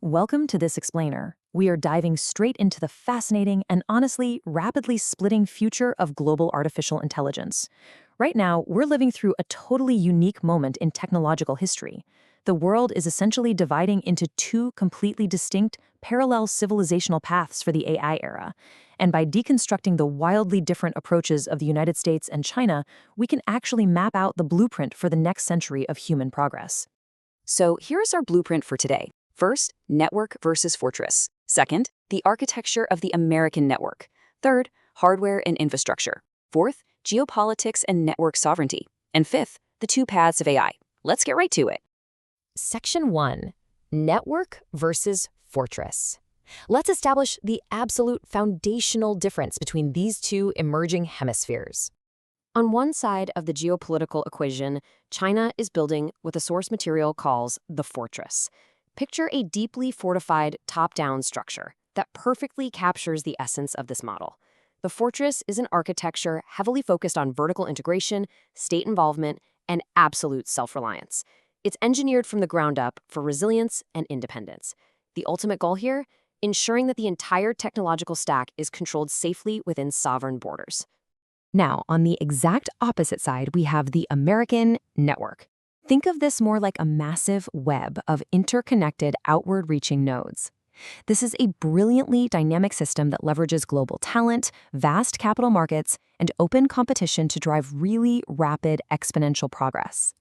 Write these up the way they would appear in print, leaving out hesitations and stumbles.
Welcome to this explainer. We are diving straight into the fascinating and honestly rapidly splitting future of global artificial intelligence. Right now, we're living through a totally unique moment in technological history. The world is essentially dividing into two completely distinct, parallel civilizational paths for the AI era. And by deconstructing the wildly different approaches of the United States and China, we can actually map out the blueprint for the next century of human progress. So here's our blueprint for today. First, network versus fortress. Second, the architecture of the American network. Third, hardware and infrastructure. Fourth, geopolitics and network sovereignty. And fifth, the two paths of AI. Let's get right to it. Section 1. Network versus fortress. Let's establish the absolute foundational difference between these two emerging hemispheres. On one side of the geopolitical equation, China is building what the source material calls the fortress. Picture a deeply fortified top-down structure that perfectly captures the essence of this model. The fortress is an architecture heavily focused on vertical integration, state involvement, and absolute self-reliance. It's engineered from the ground up for resilience and independence. The ultimate goal here? Ensuring that the entire technological stack is controlled safely within sovereign borders. Now, on the exact opposite side, we have the American network. Think of this more like a massive web of interconnected, outward-reaching nodes. This is a brilliantly dynamic system that leverages global talent, vast capital markets, and open competition to drive really rapid, exponential progress.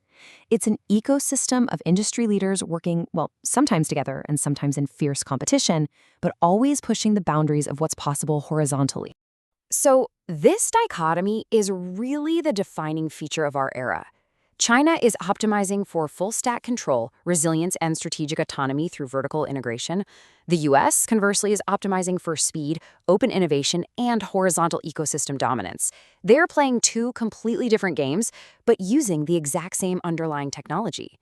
It's an ecosystem of industry leaders working, well, sometimes together and sometimes in fierce competition, but always pushing the boundaries of what's possible horizontally. So this dichotomy is really the defining feature of our era. China is optimizing for full-stack control, resilience, and strategic autonomy through vertical integration. The US, conversely, is optimizing for speed, open innovation, and horizontal ecosystem dominance. They're playing two completely different games, but using the exact same underlying technology.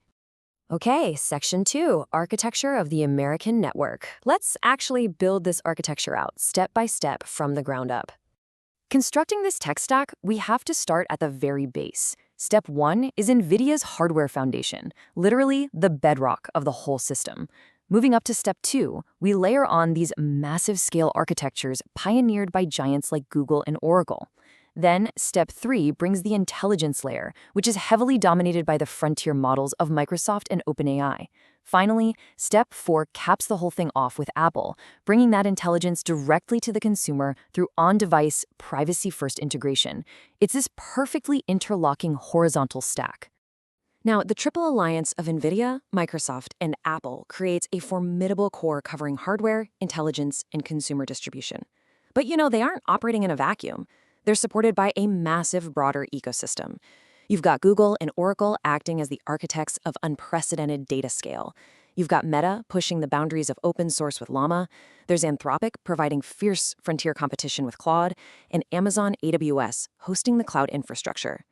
Okay, Section 2, Architecture of the American Network. Let's actually build this architecture out, step by step, from the ground up. Constructing this tech stack, we have to start at the very base. Step 1 is Nvidia's hardware foundation, literally the bedrock of the whole system. Moving up to Step 2, we layer on these massive scale architectures pioneered by giants like Google and Oracle. Then, Step 3 brings the intelligence layer, which is heavily dominated by the frontier models of Microsoft and OpenAI. Finally, Step 4 caps the whole thing off with Apple, bringing that intelligence directly to the consumer through on-device, privacy-first integration. It's this perfectly interlocking horizontal stack. Now, the triple alliance of Nvidia, Microsoft, and Apple creates a formidable core covering hardware, intelligence, and consumer distribution. But they aren't operating in a vacuum. They're supported by a massive, broader ecosystem. You've got Google and Oracle acting as the architects of unprecedented data scale. You've got Meta pushing the boundaries of open source with Llama. There's Anthropic providing fierce frontier competition with Claude, and Amazon AWS hosting the cloud infrastructure.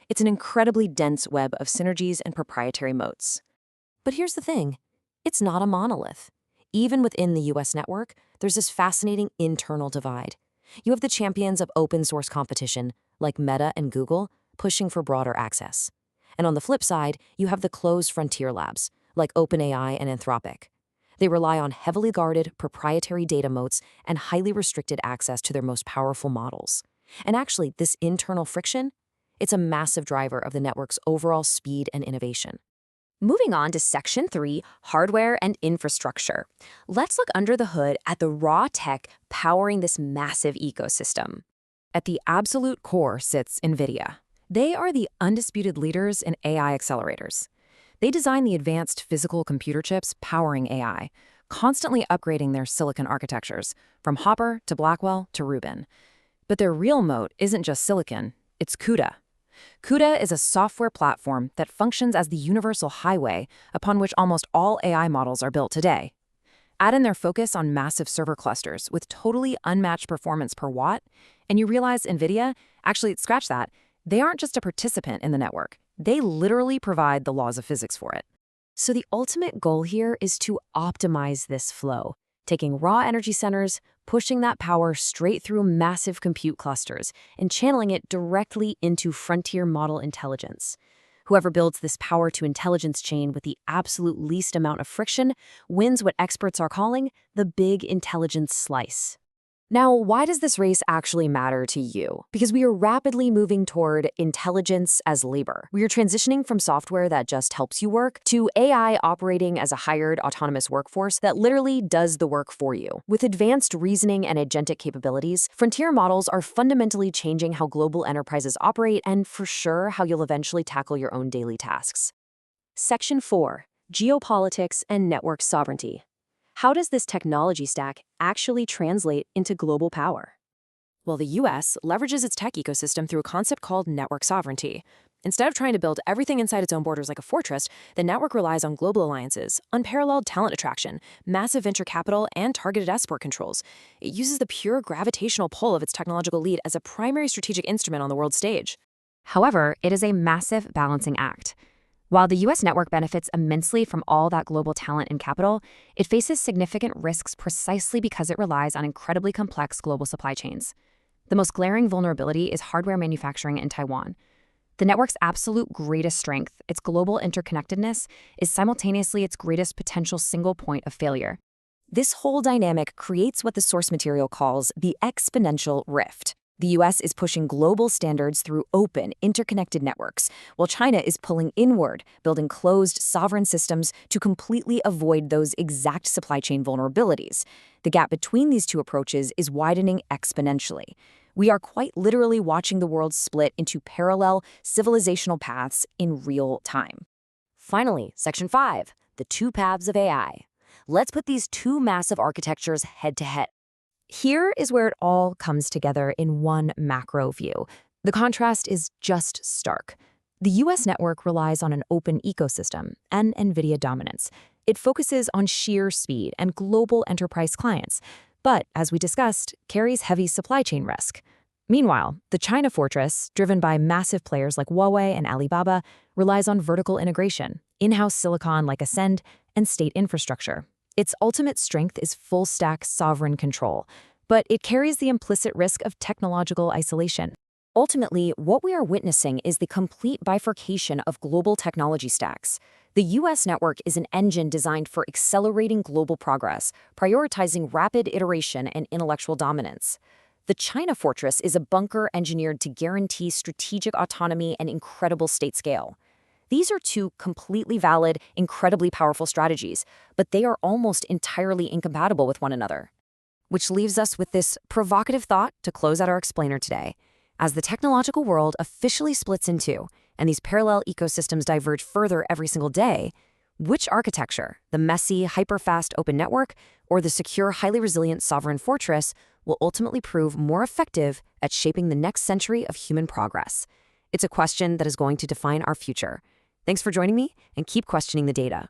It's an incredibly dense web of synergies and proprietary moats. But here's the thing, it's not a monolith. Even within the US network, there's this fascinating internal divide. You have the champions of open source competition, like Meta and Google, pushing for broader access. And on the flip side, you have the closed frontier labs, like OpenAI and Anthropic. They rely on heavily guarded, proprietary data moats and highly restricted access to their most powerful models. And actually, this internal friction, it's a massive driver of the network's overall speed and innovation. Moving on to Section 3, hardware and infrastructure. Let's look under the hood at the raw tech powering this massive ecosystem. At the absolute core sits Nvidia. They are the undisputed leaders in AI accelerators. They design the advanced physical computer chips powering AI, constantly upgrading their silicon architectures, from Hopper to Blackwell to Rubin. But their real moat isn't just silicon, it's CUDA. CUDA is a software platform that functions as the universal highway upon which almost all AI models are built today. Add in their focus on massive server clusters with totally unmatched performance per watt, and you realize Nvidia, actually, scratch that, they aren't just a participant in the network. They literally provide the laws of physics for it. So the ultimate goal here is to optimize this flow, taking raw energy centers, pushing that power straight through massive compute clusters, and channeling it directly into frontier model intelligence. Whoever builds this power to intelligence chain with the absolute least amount of friction wins what experts are calling the big intelligence slice. Now, why does this race actually matter to you? Because we are rapidly moving toward intelligence as labor. We are transitioning from software that just helps you work to AI operating as a hired autonomous workforce that literally does the work for you. With advanced reasoning and agentic capabilities, frontier models are fundamentally changing how global enterprises operate and, for sure, how you'll eventually tackle your own daily tasks. Section 4. Geopolitics and Network Sovereignty. How does this technology stack actually translate into global power? Well, the US leverages its tech ecosystem through a concept called network sovereignty. Instead of trying to build everything inside its own borders like a fortress, the network relies on global alliances, unparalleled talent attraction, massive venture capital, and targeted export controls. It uses the pure gravitational pull of its technological lead as a primary strategic instrument on the world stage. However, it is a massive balancing act. While the U.S. network benefits immensely from all that global talent and capital, it faces significant risks precisely because it relies on incredibly complex global supply chains. The most glaring vulnerability is hardware manufacturing in Taiwan. The network's absolute greatest strength, its global interconnectedness, is simultaneously its greatest potential single point of failure. This whole dynamic creates what the source material calls the exponential rift. The US is pushing global standards through open, interconnected networks, while China is pulling inward, building closed, sovereign systems to completely avoid those exact supply chain vulnerabilities. The gap between these two approaches is widening exponentially. We are quite literally watching the world split into parallel civilizational paths in real time. Finally, Section 5, the two paths of AI. Let's put these two massive architectures head to head. Here is where it all comes together in one macro view. The contrast is just stark. The US network relies on an open ecosystem and Nvidia dominance. It focuses on sheer speed and global enterprise clients, but, as we discussed, carries heavy supply chain risk. Meanwhile, the China fortress, driven by massive players like Huawei and Alibaba, relies on vertical integration, in-house silicon like Ascend, and state infrastructure. Its ultimate strength is full-stack sovereign control, but it carries the implicit risk of technological isolation. Ultimately, what we are witnessing is the complete bifurcation of global technology stacks. The US network is an engine designed for accelerating global progress, prioritizing rapid iteration and intellectual dominance. The China fortress is a bunker engineered to guarantee strategic autonomy and incredible state scale. These are two completely valid, incredibly powerful strategies, but they are almost entirely incompatible with one another. Which leaves us with this provocative thought to close out our explainer today. As the technological world officially splits in two, and these parallel ecosystems diverge further every single day, which architecture, the messy, hyper-fast open network, or the secure, highly resilient sovereign fortress, will ultimately prove more effective at shaping the next century of human progress? It's a question that is going to define our future. Thanks for joining me, and keep questioning the data.